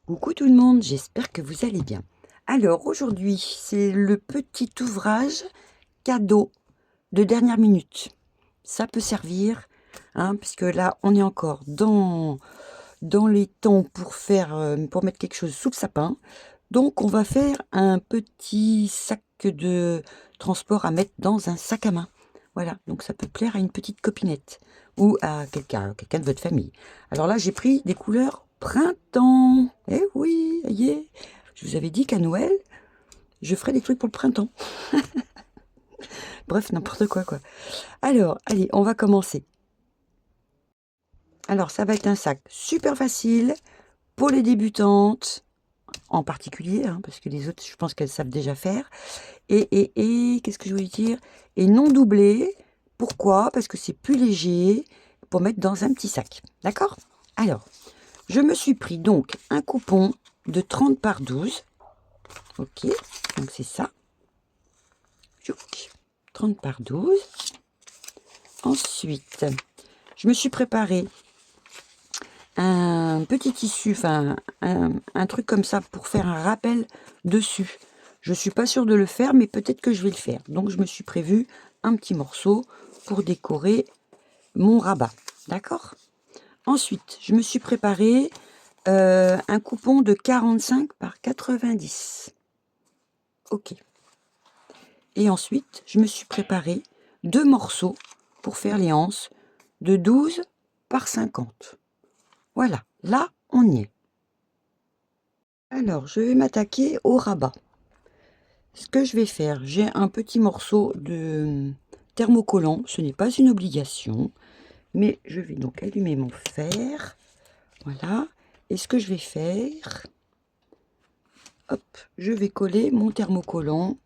Coucou tout le monde, j'espère que vous allez bien. Alors aujourd'hui, c'est le petit ouvrage cadeau de dernière minute. Ça peut servir, hein, puisque là, on est encore dans les temps pour pour mettre quelque chose sous le sapin. Donc, on va faire un petit sac de transport à mettre dans un sac à main. Voilà, donc ça peut plaire à une petite copinette ou à quelqu'un de votre famille. Alors là, j'ai pris des couleurs printemps. Eh oui, ça y est. Je vous avais dit qu'à Noël, je ferais des trucs pour le printemps. Bref, n'importe quoi, quoi. Alors, allez, on va commencer. Alors, ça va être un sac super facile pour les débutantes, en particulier, hein, parce que les autres, je pense qu'elles savent déjà faire. Et qu'est-ce que je voulais dire? Et non doublé. Pourquoi? Parce que c'est plus léger pour mettre dans un petit sac. D'accord? Alors, je me suis pris donc un coupon de 30 par 12. Ok, donc c'est ça. 30 par 12. Ensuite, je me suis préparé un petit tissu, enfin un truc comme ça pour faire un rappel dessus. Je suis pas sûre de le faire, mais peut-être que je vais le faire. Donc je me suis prévu un petit morceau pour décorer mon rabat. D'accord? Ensuite, je me suis préparé un coupon de 45 par 90. Ok. Et ensuite, je me suis préparé 2 morceaux pour faire les anses de 12 par 50. Voilà, là, on y est. Alors, je vais m'attaquer au rabat. Ce que je vais faire, j'ai un petit morceau de thermocollant. Ce n'est pas une obligation, mais je vais donc allumer mon fer. Voilà. Et ce que je vais faire, hop, je vais coller mon thermocollant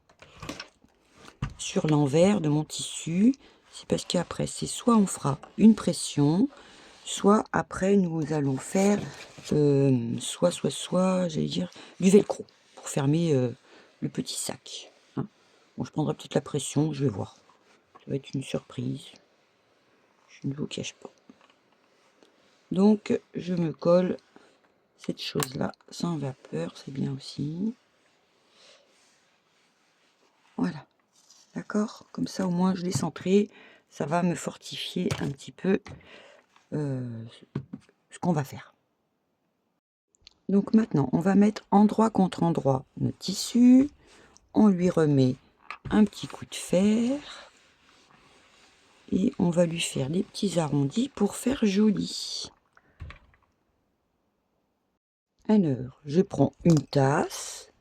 sur l'envers de mon tissu. C'est parce qu'après, c'est soit on fera une pression, soit après nous allons faire j'allais dire du velcro pour fermer le petit sac. Hein. Bon, je prendrai peut-être la pression, je vais voir. Ça va être une surprise. Je ne vous cache pas. Donc, je me colle cette chose-là sans vapeur, c'est bien aussi. Voilà. D'accord? Comme ça, au moins, je l'ai centré. Ça va me fortifier un petit peu ce qu'on va faire. Donc maintenant, on va mettre endroit contre endroit notre tissu. On lui remet un petit coup de fer. Et on va lui faire des petits arrondis pour faire joli. Alors, je prends une tasse.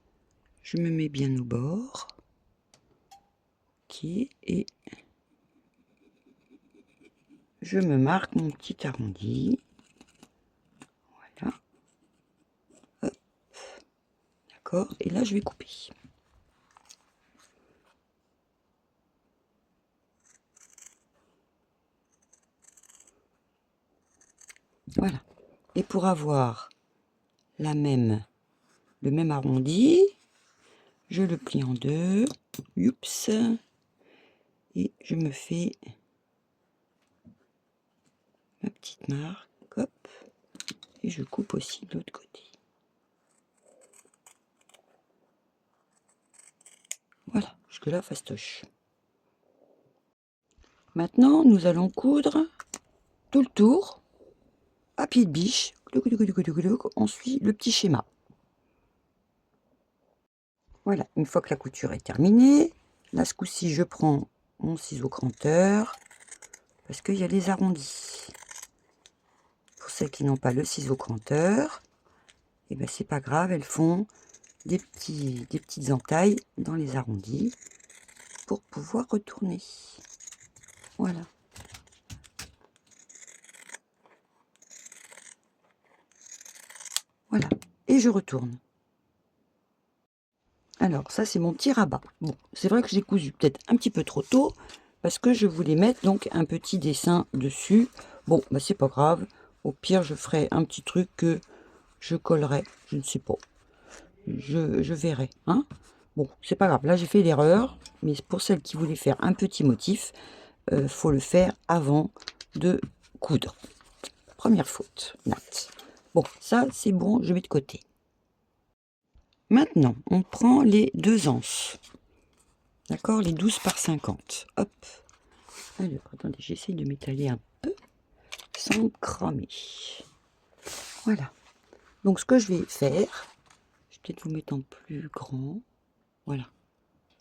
Je me mets bien au bord. Ok, et je me marque mon petit arrondi. Voilà. Hop. D'accord, et là je vais couper. Voilà. Et pour avoir le même arrondi, je le plie en deux. Oups. Et je me fais ma petite marque. Hop. Et je coupe aussi de l'autre côté. Voilà, jusque-là, fastoche. Maintenant, nous allons coudre tout le tour à pied de biche. On suit le petit schéma. Voilà, une fois que la couture est terminée, là, ce coup-ci, je prends mon ciseau cranteur parce qu'il y a les arrondis. Pour celles qui n'ont pas le ciseau cranteur, et ben c'est pas grave, elles font des petites entailles dans les arrondis pour pouvoir retourner. Voilà. Voilà. Et je retourne. Alors, ça, c'est mon petit rabat. Bon, c'est vrai que j'ai cousu peut-être un petit peu trop tôt, parce que je voulais mettre donc un petit dessin dessus. Bon, bah c'est pas grave. Au pire, je ferai un petit truc que je collerai. Je ne sais pas. Je verrai. Hein. Bon, c'est pas grave. Là, j'ai fait l'erreur. Mais pour celles qui voulaient faire un petit motif, faut le faire avant de coudre. Première faute. Nat. Bon, ça, c'est bon. Je mets de côté. Maintenant, on prend les 2 anses. D'accord, les 12 par 50. Hop. Alors, attendez, j'essaye de m'étaler un peu sans me cramer. Voilà. Donc, ce que je vais faire, je vais peut-être vous mettre en plus grand. Voilà.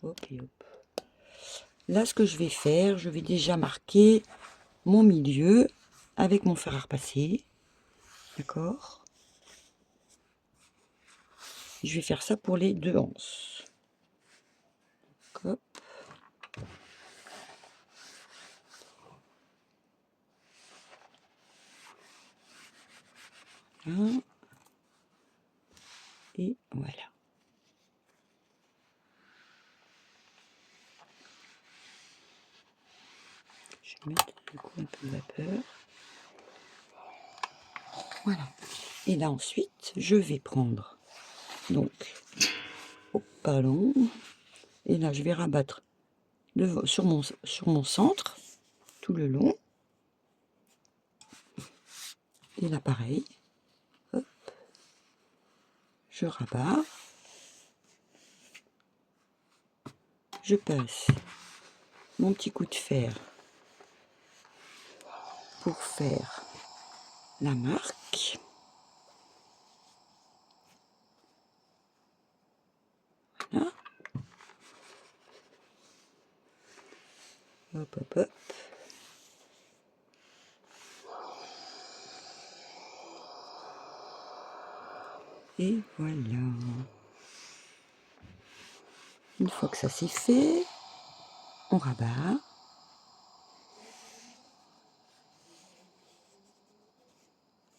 Hop et hop. Là, ce que je vais faire, je vais déjà marquer mon milieu avec mon fer à repasser. D'accord. Je vais faire ça pour les 2 anses. Hop. Là. Et voilà. Je vais mettre du coup un peu de vapeur. Voilà. Et là ensuite, je vais prendre donc au ballon. Et là, je vais rabattre sur mon centre, tout le long. Et là, pareil. Hop. Je rabats. Je passe mon petit coup de fer pour faire la marque. Voilà. Hop, hop, hop. Et voilà. Une fois que ça c'est fait, on rabat.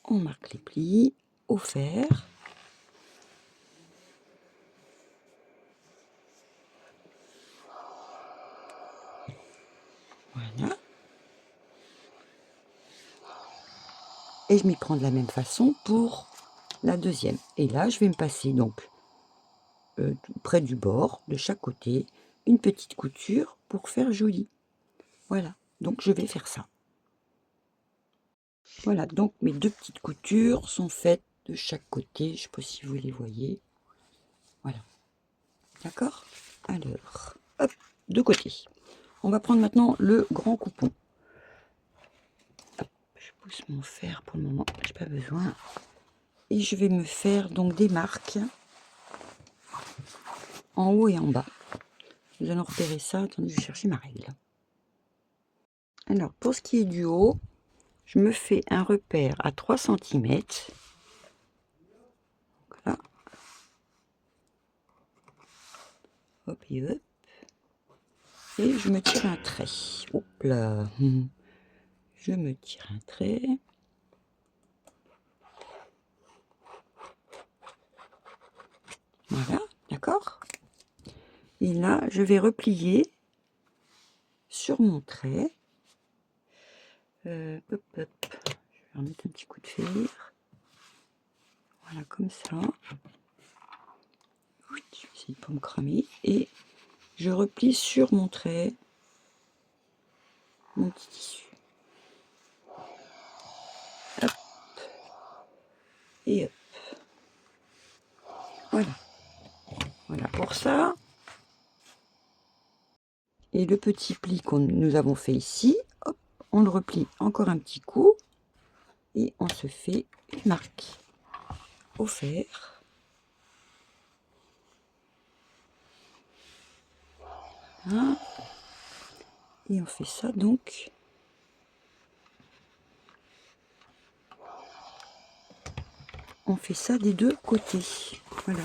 On marque les plis au fer. Voilà. Et je m'y prends de la même façon pour la deuxième. Et là, je vais me passer donc près du bord, de chaque côté, une petite couture pour faire joli. Voilà, donc je vais faire ça. Voilà, donc mes 2 petites coutures sont faites de chaque côté. Je ne sais pas si vous les voyez. Voilà. D'accord? Alors, hop, de côté. On va prendre maintenant le grand coupon. Hop, je pousse mon fer pour le moment, j'ai pas besoin. Et je vais me faire donc des marques en haut et en bas. Nous allons repérer ça. Attendez, je vais chercher ma règle. Alors, pour ce qui est du haut, je me fais un repère à 3 cm. Voilà. Hop et hop. Et je me tire un trait. Hop là. Je me tire un trait. Voilà, d'accord. Et là, je vais replier sur mon trait. Hop, hop. Je vais remettre un petit coup de fer. Voilà, comme ça. Oui, je vais essayer de ne pas me cramer. Et je replie sur mon trait mon petit tissu. Hop. Et hop. Voilà. Voilà pour ça. Et le petit pli que nous avons fait ici, hop, on le replie encore un petit coup. Et on se fait une marque au fer. Voilà. Et on fait ça donc. On fait ça des 2 côtés. Voilà.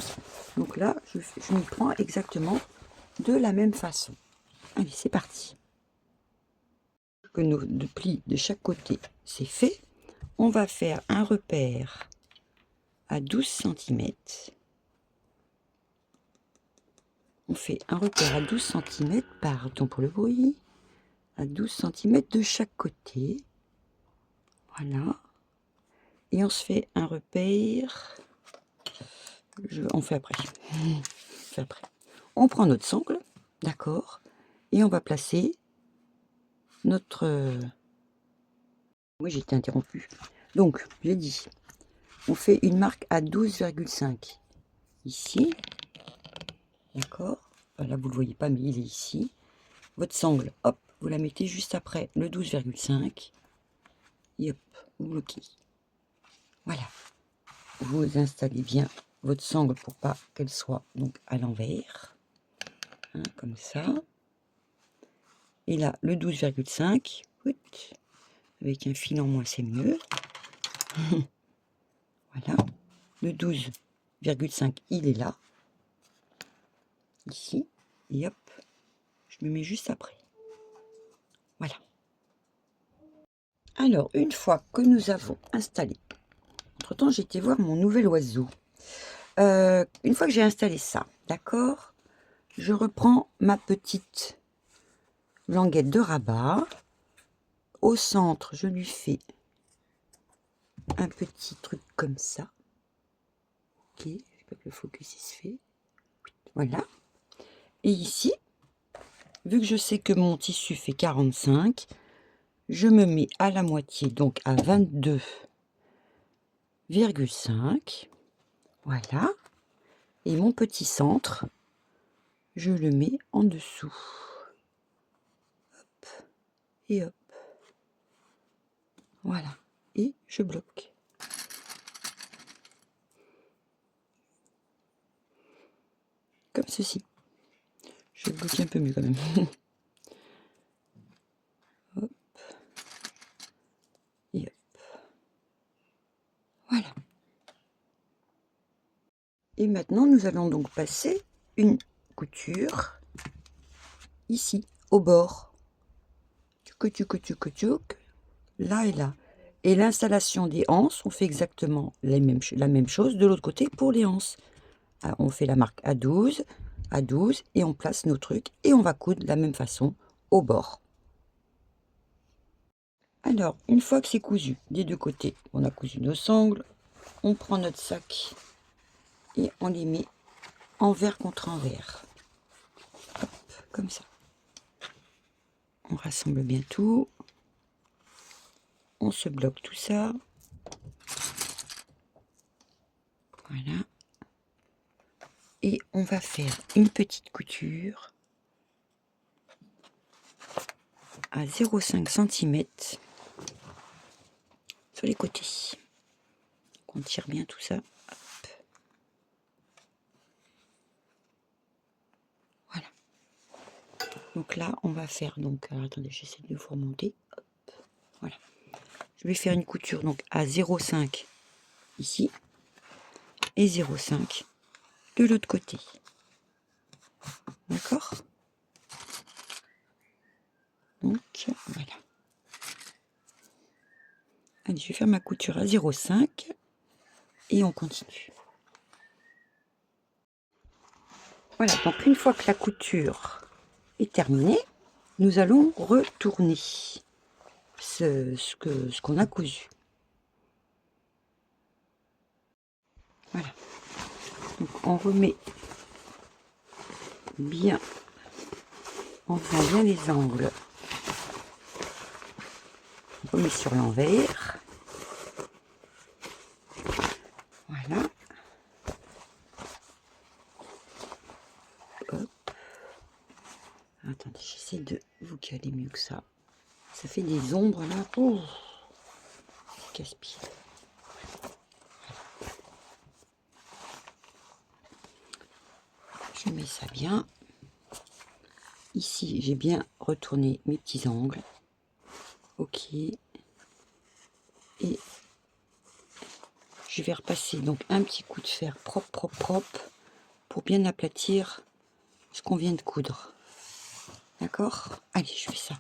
Donc là, je m'y prends exactement de la même façon. Allez, c'est parti. Que nos 2 plis de chaque côté, c'est fait. On va faire un repère à 12 cm. On fait un repère à 12 cm, pardon pour le bruit, à 12 cm de chaque côté. Voilà. Et on se fait un repère. On fait après. On prend notre sangle, d'accord, et on va placer notre. Moi j'ai été interrompue. Donc j'ai dit, on fait une marque à 12,5 ici. D'accord? Enfin, là, vous ne le voyez pas, mais il est ici. Votre sangle, hop, vous la mettez juste après le 12,5. Et hop, vous bloquez. Voilà. Vous installez bien votre sangle pour pas qu'elle soit donc à l'envers. Hein, comme ça. Et là, le 12,5. Avec un fil en moins, c'est mieux. Voilà. Le 12,5, il est là. Ici. Et hop, je me mets juste après. Voilà. Alors, une fois que nous avons installé, entre-temps, j'ai été voir mon nouvel oiseau. Une fois que j'ai installé ça, d'accord, je reprends ma petite languette de rabat. Au centre, je lui fais un petit truc comme ça. Ok, j'espère que le focus il se fait. Voilà. Et ici, vu que je sais que mon tissu fait 45, je me mets à la moitié, donc à 22,5. Voilà. Et mon petit centre, je le mets en dessous. Hop. Et hop. Voilà. Et je bloque. Comme ceci. Je vais bloquer un peu mieux quand même. Hop. Et hop. Voilà. Et maintenant, nous allons donc passer une couture ici, au bord. Tchouk, là et là. Et l'installation des anses, on fait exactement la même chose de l'autre côté pour les anses. Ah, on fait la marque à 12, et on place nos trucs et on va coudre de la même façon au bord. Alors, une fois que c'est cousu des deux côtés, on a cousu nos sangles, on prend notre sac et on les met envers contre envers. Hop, comme ça. On rassemble bien tout. On se bloque tout ça. Voilà. Et on va faire une petite couture à 0,5 cm sur les côtés. On tire bien tout ça. Hop. Voilà. Donc là, on va faire donc. Alors attendez, j'essaie de vous remonter. Hop. Voilà. Je vais faire une couture donc à 0,5 ici et 0,5 de l'autre côté. D'accord? Donc voilà. Allez, je vais faire ma couture à 0,5 et on continue. Voilà, donc une fois que la couture est terminée, nous allons retourner ce qu'on a cousu. Voilà. Donc on remet bien, en faisant bien les angles. On remet sur l'envers. Voilà. Hop. Attendez, j'essaie de vous caler mieux que ça. Ça fait des ombres là. Oh, casse-pied. Je mets ça bien. Ici, j'ai bien retourné mes petits angles. Ok. Et je vais repasser donc un petit coup de fer propre pour bien aplatir ce qu'on vient de coudre. D'accord? Allez, je fais ça.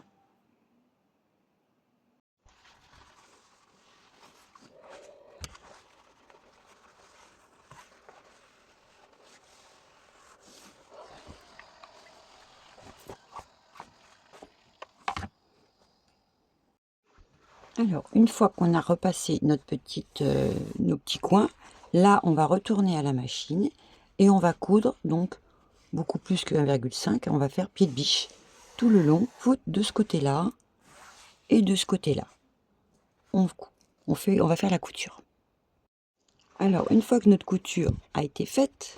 Alors, une fois qu'on a repassé nos petits coins, là, on va retourner à la machine et on va coudre, donc, beaucoup plus que 1,5. On va faire pied de biche tout le long, de ce côté-là et de ce côté-là. On va faire la couture. Alors, une fois que notre couture a été faite,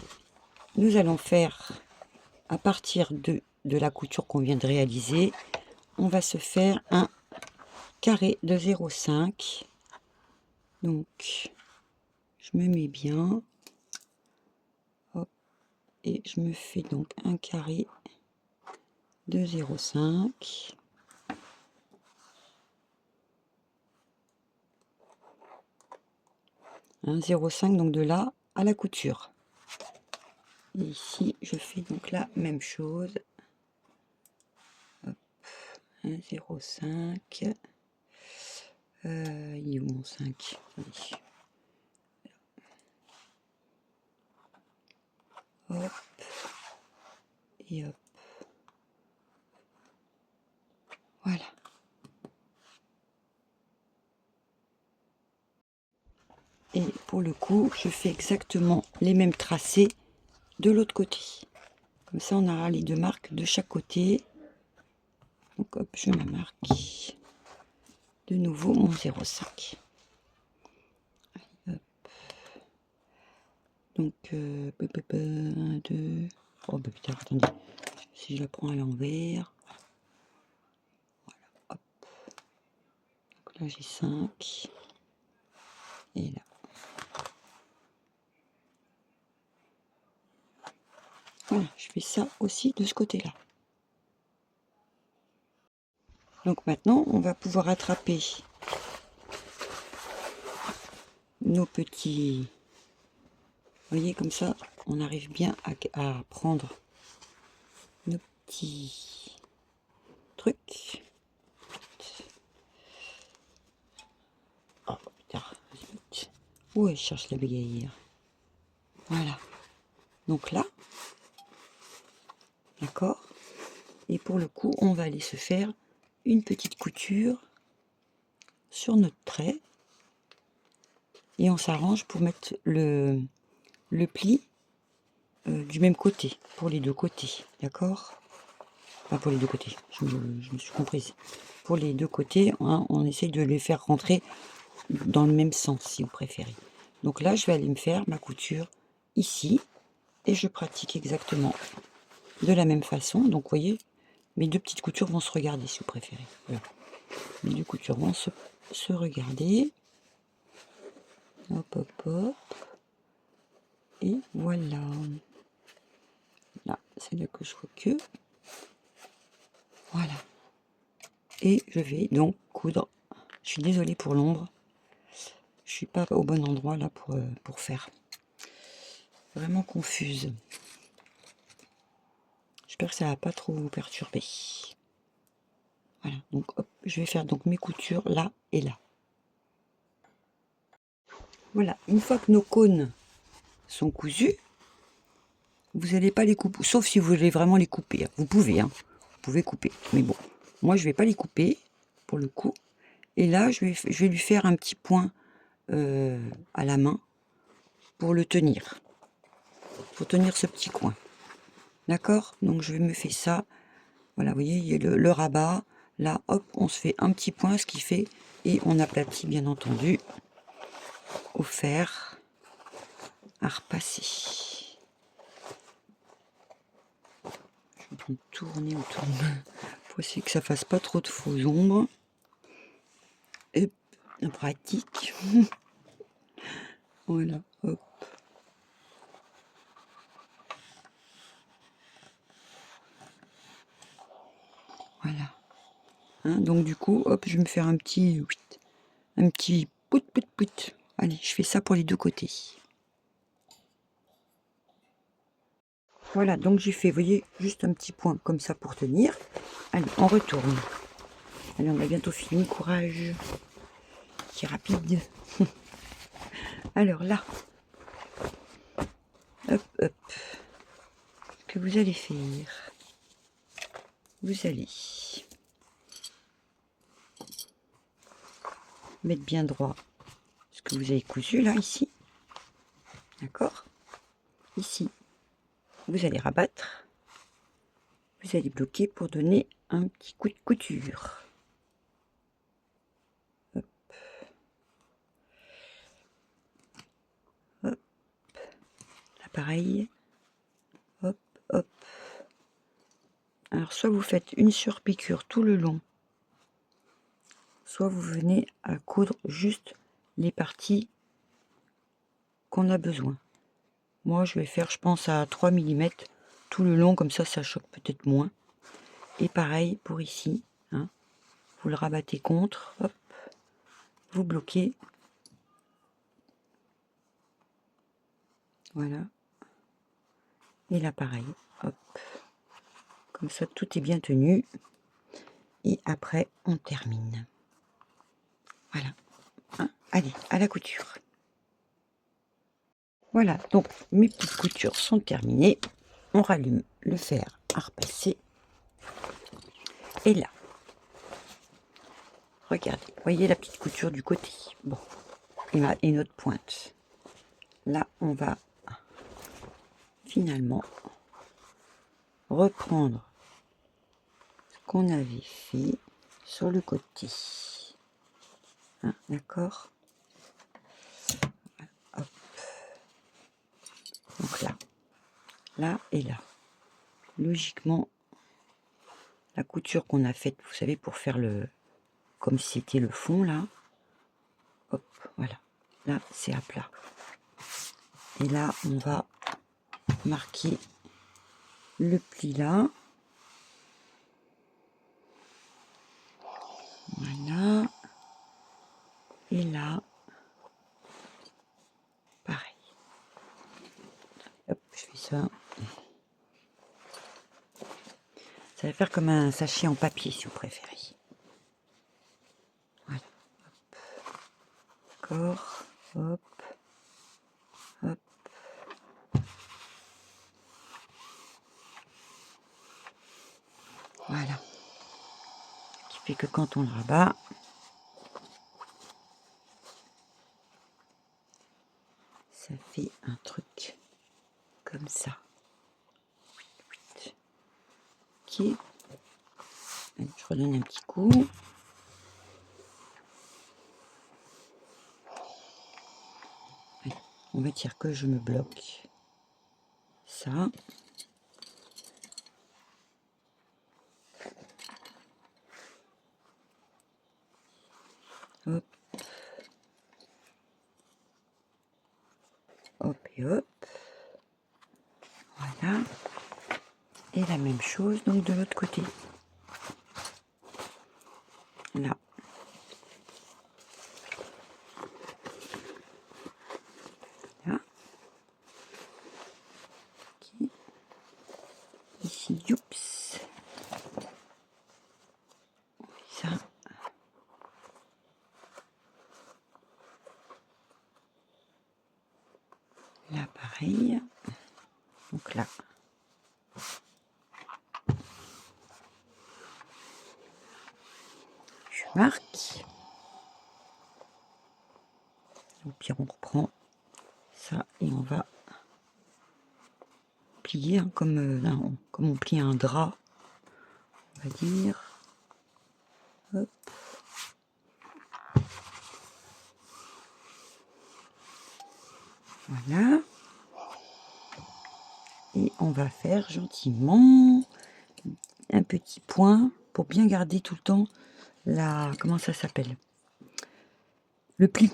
nous allons faire à partir de la couture qu'on vient de réaliser, on va se faire un carré de 0,5. Donc je me mets bien, hop, et je me fais donc un carré de 0,5. Un 0,5 donc de là à la couture. Et ici je fais donc la même chose. Hop, un 0,5. Il est où mon 5? Attendez. Hop et hop. Voilà. Et pour le coup, je fais exactement les mêmes tracés de l'autre côté. Comme ça, on aura les deux marques de chaque côté. Donc hop, je me marque de nouveau mon 0,5. Donc 1, 2. Oh bah putain, attendez. Si je la prends à l'envers. Voilà, hop. Donc là j'ai 5. Et là. Voilà, je fais ça aussi de ce côté-là. Donc maintenant, on va pouvoir attraper nos petits. Vous voyez, comme ça, on arrive bien à prendre nos petits trucs. Oh putain, vite. Où elle cherche la bégaye? Voilà. Donc là, d'accord. Et pour le coup, on va aller se faire une petite couture sur notre trait. Et on s'arrange pour mettre le pli du même côté, pour les deux côtés. D'accord? Pas pour les deux côtés, je me suis comprise. Pour les deux côtés, hein, on essaye de les faire rentrer dans le même sens, si vous préférez. Donc là, je vais aller me faire ma couture ici. Et je pratique exactement de la même façon. Donc, vous voyez, mes deux petites coutures vont se regarder, si vous préférez. Voilà. Mes deux coutures vont se regarder. Hop, hop, hop. Et voilà. Là, c'est là que je vois que. Voilà. Et je vais donc coudre. Je suis désolée pour l'ombre. Je suis pas au bon endroit là pour faire. Vraiment confuse. J'espère que ça va pas trop vous perturber. Voilà, donc hop, je vais faire donc mes coutures là et là. Voilà, une fois que nos cônes sont cousus, vous n'allez pas les couper, sauf si vous voulez vraiment les couper. Vous pouvez, hein, vous pouvez couper. Mais bon, moi je vais pas les couper pour le coup. Et là, je vais lui faire un petit point à la main pour le tenir. Pour tenir ce petit coin. D'accord? Donc je me fais ça. Voilà, vous voyez, il y a le rabat. Là, hop, on se fait un petit point, ce qui fait, et on aplatit bien entendu au fer à repasser. Je vais tourner autour de moi pour essayer que ça fasse pas trop de faux ombres. Et pratique. Voilà, hop. Voilà. Hein, donc du coup, hop, je vais me faire un petit pout pout pout. Allez, je fais ça pour les deux côtés. Voilà, donc j'ai fait, vous voyez, juste un petit point comme ça pour tenir. Allez, on retourne. Allez, on a bientôt fini, courage. C'est rapide. Alors là, hop, hop. Ce que vous allez faire, vous allez mettre bien droit ce que vous avez cousu là, ici. D'accord? Ici, vous allez rabattre. Vous allez bloquer pour donner un petit coup de couture. Hop. Hop. Là, pareil. Hop, hop. Alors, soit vous faites une surpiqûre tout le long, soit vous venez à coudre juste les parties qu'on a besoin. Moi, je vais faire, je pense, à 3 mm tout le long, comme ça choque peut-être moins. Et pareil pour ici, hein. Vous le rabattez contre, hop, vous bloquez. Voilà. Et là, pareil, hop. Comme ça, tout est bien tenu. Et après, on termine. Voilà. Hein, allez, à la couture. Voilà, donc mes petites coutures sont terminées. On rallume le fer à repasser. Et là, regardez, voyez la petite couture du côté. Bon, et notre pointe. Là, on va finalement reprendre ce qu'on avait fait sur le côté. Hein, d'accord? Hop. Donc là et là. Logiquement, la couture qu'on a faite, vous savez, pour faire le... comme si c'était le fond, là. Hop, voilà. Là, c'est à plat. Et là, on va marquer le pli là. Voilà. Et là, pareil. Hop, je fais ça. Ça va faire comme un sachet en papier, si vous préférez. Voilà. D'accord. Hop. Hop. Voilà. Ce qui fait que quand on le rabat, ça fait un truc comme ça. Ok. Allez, je redonne un petit coup. Allez, on va dire que je me bloque ça. Hop. Hop et hop. Voilà. Et la même chose donc de l'autre côté. Là. Là. Okay. Ici, youps. Ça. Là, pareil. Donc là. Je marque. Au pire, on reprend ça et on va plier hein, comme, là, comme on plie un drap, on va dire. Hop. Voilà. Et on va faire gentiment un petit point pour bien garder tout le temps la... comment ça s'appelle? Le pli.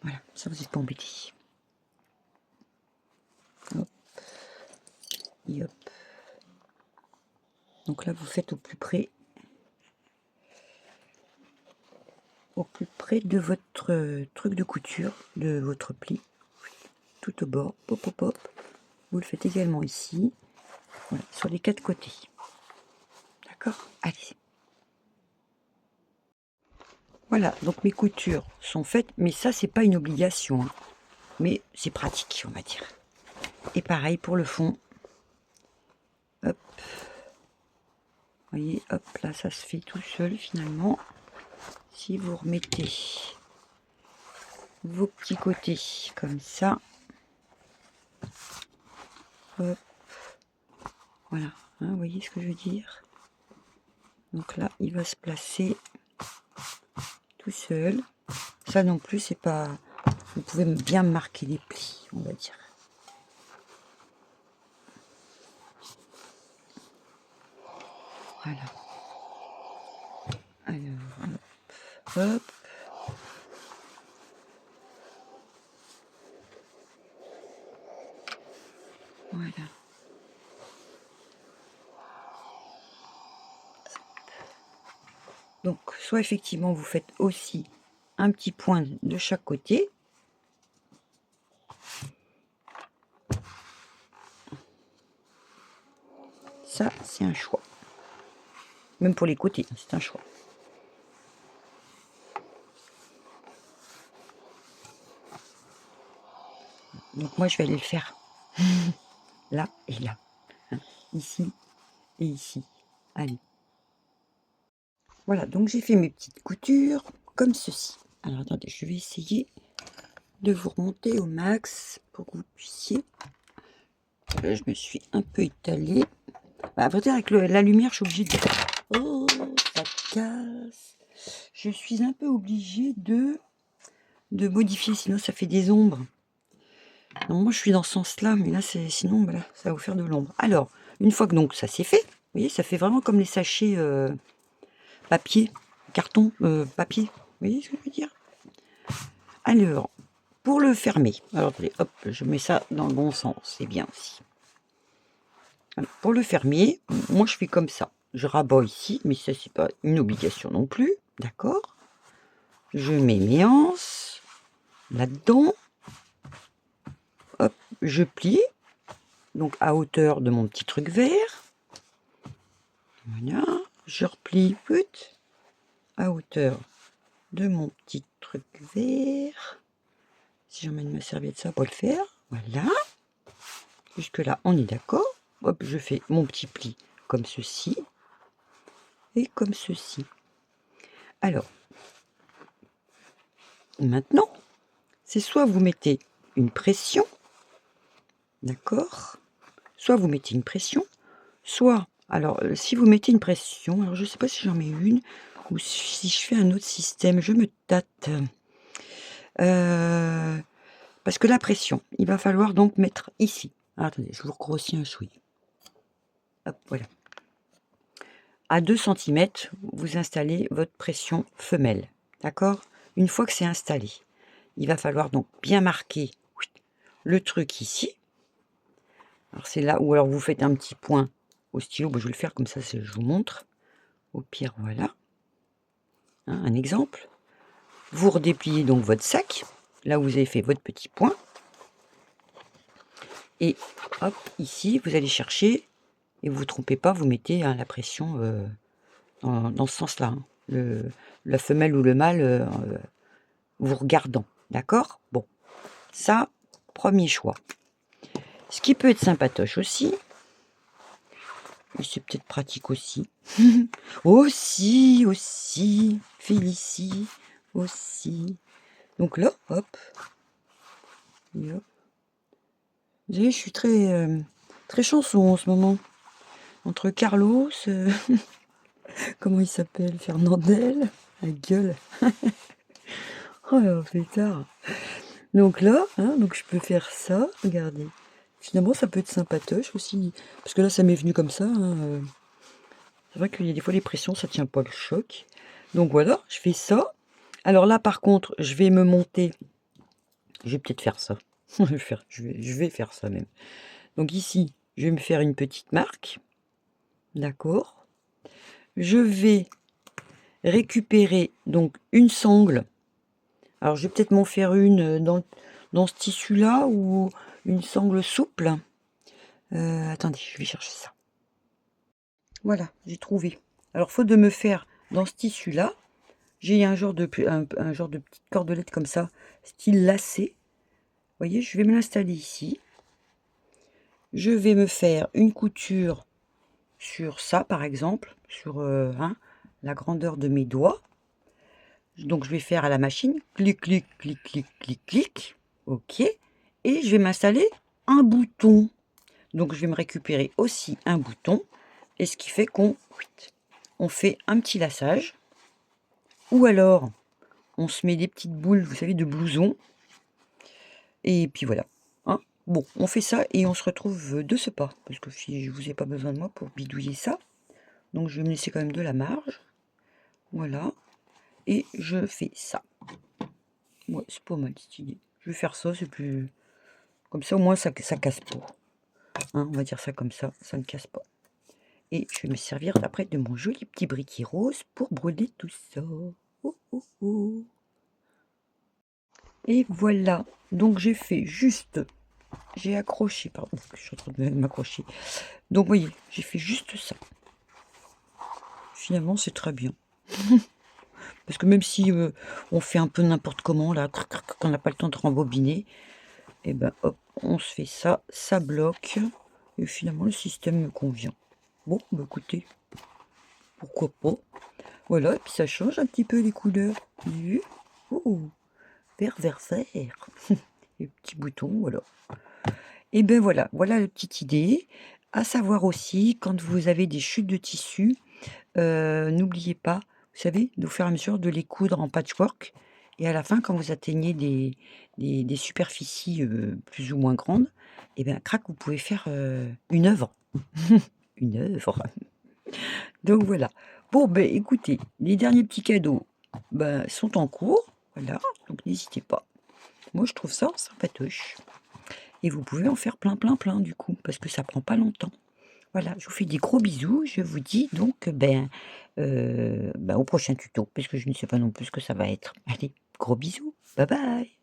Voilà, ça vous n'êtes pas embêté. Hop. Et hop. Donc là, vous faites au plus près de votre truc de couture, de votre pli, tout au bord, pop, pop, pop. Vous le faites également ici, voilà, sur les 4 côtés. D'accord? Allez. Voilà, donc mes coutures sont faites, mais ça, c'est pas une obligation, hein, mais c'est pratique, on va dire. Et pareil pour le fond. Hop. Vous voyez, hop, là, ça se fait tout seul, finalement. Si vous remettez vos petits côtés comme ça, hop, voilà, hein, vous voyez ce que je veux dire? Donc là, il va se placer tout seul. Ça non plus, c'est pas... Vous pouvez bien marquer les plis, on va dire. Voilà. Alors, hop, hop. Voilà. Donc, soit effectivement, vous faites aussi un petit point de chaque côté. Ça, c'est un choix. Même pour les côtés, c'est un choix. Donc moi, je vais aller le faire là et là. Hein, ici et ici. Allez. Voilà, donc j'ai fait mes petites coutures comme ceci. Alors attendez, je vais essayer de vous remonter au max pour que vous puissiez. Là, je me suis un peu étalée. À vrai dire, avec la lumière, je suis obligée de... Oh, ça casse. Je suis un peu obligée de modifier, sinon ça fait des ombres. Non, moi, je suis dans ce sens-là, mais là, sinon, voilà, ça va vous faire de l'ombre. Alors, une fois que donc ça c'est fait, vous voyez, ça fait vraiment comme les sachets papier, carton, papier. Vous voyez ce que je veux dire? Alors, pour le fermer, alors attendez, hop, je mets ça dans le bon sens, c'est bien aussi. Alors, pour le fermer, moi je fais comme ça. Je rabats ici, mais ça c'est pas une obligation non plus, d'accord? Je mets mes anses là-dedans. Hop, je plie, donc à hauteur de mon petit truc vert. Voilà, je replie à hauteur de mon petit truc vert. Si j'emmène ma serviette, ça pour le faire. Voilà. Jusque là, on est d'accord. Hop, je fais mon petit pli comme ceci et comme ceci. Alors, maintenant, c'est soit vous mettez une pression, d'accord? Soit vous mettez une pression, soit, alors, si vous mettez une pression, alors je ne sais pas si j'en mets une ou si je fais un autre système, je me tâte. Parce que la pression, il va falloir donc mettre ici. Alors, attendez, je vous grossis un chouï. Hop, voilà. À 2 cm, vous installez votre pression femelle. D'accord? Une fois que c'est installé, il va falloir donc bien marquer le truc ici. Alors c'est là où alors vous faites un petit point au stylo. Bon, je vais le faire comme ça, je vous montre. Au pire, voilà. Hein, un exemple. Vous redépliez donc votre sac, là où vous avez fait votre petit point. Et hop, ici, vous allez chercher, et vous ne vous trompez pas, vous mettez la pression dans ce sens-là. Hein. La femelle ou le mâle, vous regardant. D'accord? Bon, ça, premier choix. Ce qui peut être sympatoche aussi, et c'est peut-être pratique aussi. aussi, Félicie, aussi. Donc là, hop. Et hop. Vous voyez, je suis très chanson en ce moment. Entre Carlos, comment il s'appelle? Fernandel, la gueule. Oh là, pétard. Donc là, hein, donc je peux faire ça, regardez. Finalement, ça peut être sympatoche aussi. Parce que là, ça m'est venu comme ça. Hein, c'est vrai qu'il y a des fois, les pressions, ça tient pas le choc. Donc voilà, je fais ça. Alors là, par contre, je vais me monter. Je vais peut-être faire ça. Je vais faire ça même. Donc ici, je vais me faire une petite marque. D'accord. Je vais récupérer donc une sangle. Alors, je vais peut-être m'en faire une dans ce tissu-là ou une sangle souple. Attendez, je vais chercher ça. Voilà, j'ai trouvé. Alors, faute de me faire dans ce tissu-là, j'ai un genre de petite cordelette comme ça, style lacet. Vous voyez, je vais me l'installer ici. Je vais me faire une couture sur ça, par exemple, sur la grandeur de mes doigts. Donc, je vais faire à la machine, clic, clic, clic, clic, clic, clic. OK. Et je vais m'installer un bouton. Donc, je vais me récupérer aussi un bouton. Et ce qui fait qu'on fait un petit laçage. Ou alors, on se met des petites boules, vous savez, de blouson. Et puis voilà. Hein. Bon, on fait ça et on se retrouve de ce pas. Parce que je vous ai pas besoin de moi pour bidouiller ça. Donc je vais me laisser quand même de la marge. Voilà. Et je fais ça. Ouais, c'est pas mal cette idée. Je vais faire ça, c'est plus... Comme ça, au moins, ça casse pas. Hein, on va dire ça comme ça ne casse pas. Et je vais me servir après de mon joli petit briquet rose pour brûler tout ça. Oh, oh, oh. Et voilà. Donc j'ai fait juste... J'ai accroché, pardon, je suis en train de m'accrocher. Donc vous voyez, j'ai fait juste ça. Finalement, c'est très bien. Parce que même si on fait un peu n'importe comment, là, qu'on n'a pas le temps de rembobiner, et ben hop, on se fait ça, ça bloque. Et finalement, le système me convient. Bon, bah écoutez, pourquoi pas. Voilà, et puis ça change un petit peu les couleurs. Vous avez vu? Oh, vert, vert, vert. Les petits boutons, voilà. Et ben voilà, voilà la petite idée. À savoir aussi, quand vous avez des chutes de tissu, n'oubliez pas, vous savez, au fur et à mesure de les coudre en patchwork. Et à la fin, quand vous atteignez des superficies plus ou moins grandes, et bien, crac, vous pouvez faire une œuvre. Une œuvre. Donc voilà. Bon, ben écoutez, les derniers petits cadeaux sont en cours. Voilà, donc n'hésitez pas. Moi, je trouve ça sympatoche. Et vous pouvez en faire plein, plein, plein du coup, parce que ça prend pas longtemps. Voilà, je vous fais des gros bisous. Je vous dis donc au prochain tuto, parce que je ne sais pas non plus ce que ça va être. Allez, gros bisous. Bye bye.